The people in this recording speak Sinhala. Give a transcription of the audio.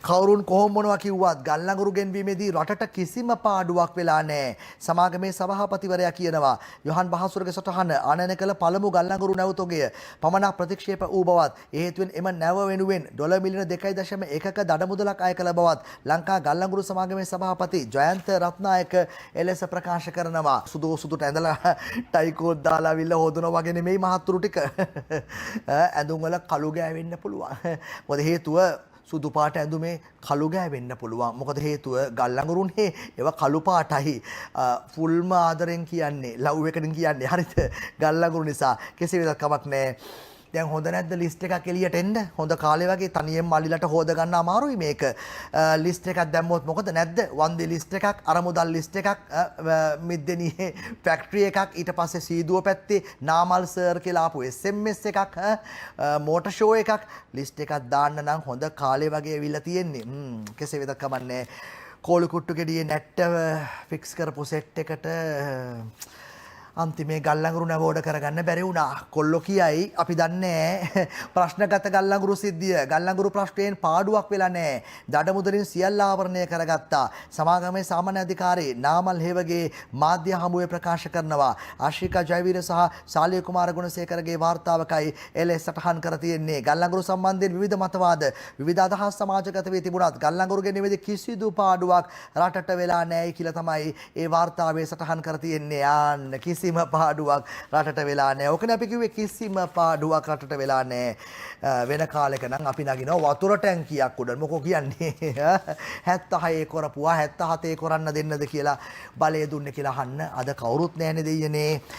කවුරුන් කොහොම මොනවා කිව්වත් ගල්නඟුරු ගෙන්වීමේදී රටට කිසිම පාඩුවක් වෙලා නැහැ. සමාගමේ සභාපතිවරයා කියනවා යොහන් බහසුරගේ සටහන ආනයන කළ පළමු ගල්නඟුරු නැවතොගය පමණක් ප්‍රතික්ෂේප වූ බවත් ඒ හේතුවෙන් එම නැව වෙනුවෙන් ඩොලර් මිලියන 2.1ක දඩමුදලක් අය කළ බවත් ලංකා ගල්නඟුරු සමාගමේ සභාපති ජයන්ත රත්නායක එලෙස ප්‍රකාශ කරනවා. සුදුට ඇඳලා ටයිකෝත් දාලා අවිල්ල හොදනවා වගේ නෙමෙයි මහත්තුරු ටික. ඇඳුම් වල කළු ගෑවෙන්න පුළුවන්. මොකද හේතුව සුදු පාට ඇඳුමේ කළු ගෑවෙන්න පුළුවන්. මොකද හේතුව ගල්ලඟුරුනේ ඒවා කළු පාටයි. ෆුල්ම ආදරෙන් කියන්නේ ලව් එකකින් කියන්නේ හරිද? ගල්ලඟුරු නිසා කෙසේ වෙතත් කමක් නැහැ. දැන් හොඳ නැද්ද ලිස්ට් එකක් එළියට එන්න? හොඳ කාලේ වගේ තනියෙන් මල්ලිලට හොද ගන්න අමාරුයි මේක. ලිස්ට් එකක් දැම්මොත් මොකද නැද්ද? වන්දි ලිස්ට් එකක්, අරමුදල් ලිස්ට් එකක්, මිද්දෙනියේ ෆැක්ටරි එකක්, ඊට පස්සේ සීදුව පැත්තේ නාමල් සර් කියලා ආපු SMS එකක්, මෝටර් ෂෝ එකක් ලිස්ට් එකක් දාන්න නම් හොඳ කාලේ වගේ ඇවිල්ලා තියෙන්නේ. කෙසේ වෙතත් කමන්නේ. කෝලු කුට්ටු ගෙඩියේ නැට්ට ෆික්ස් කරපු සෙට් එකට අන්තිමේ ගල්ලඟුරු නැව ඕඩර් කරගන්න බැරි වුණා. කොල්ලෝ කියයි අපි දන්නේ ප්‍රශ්නගත ගල්ලඟුරු සිද්ධිය. ගල්ලඟුරු ප්‍රශ්නයෙන් පාඩුවක් වෙලා නැහැ. දඩමුදලින් සියල්ල ආවරණය කරගත්තා. සමාගමේ සාමාන්‍ය අධිකාරී නාමල් හේවගේ මාධ්‍ය හමුවේ ප්‍රකාශ කරනවා. ආශිකා ජයවීර සහ සාලිය කුමාර ගුණසේකරගේ වාර්තාවකයි එලෙස සටහන් කර තියෙන්නේ. ගල්ලඟුරු සම්බන්ධයෙන් විවිධ මතවාද විවිධ අදහස් සමාජගත වී තිබුණත් ගල්ලඟුරු ගෙනෙවිද කිසිදු පාඩුවක් රටට වෙලා නැහැ කියලා තමයි ඒ වාර්තාවේ සටහන් කර තියෙන්නේ. ආන්න කිසිම පාඩුවක් රටට වෙලා නැහැ. ඔකනේ අපි කිව්වේ කිසිම පාඩුවක් රටට වෙලා නැහැ. වෙන කාලෙක නම් අපි නගිනවා වතුර ටැංකියක් උඩ. මොකෝ කියන්නේ 76 කරපුවා 77 කරන්න දෙන්නද කියලා බලය දුන්නේ කියලා අහන්න. අද කවුරුත් නැහැනේ දෙයියනේ.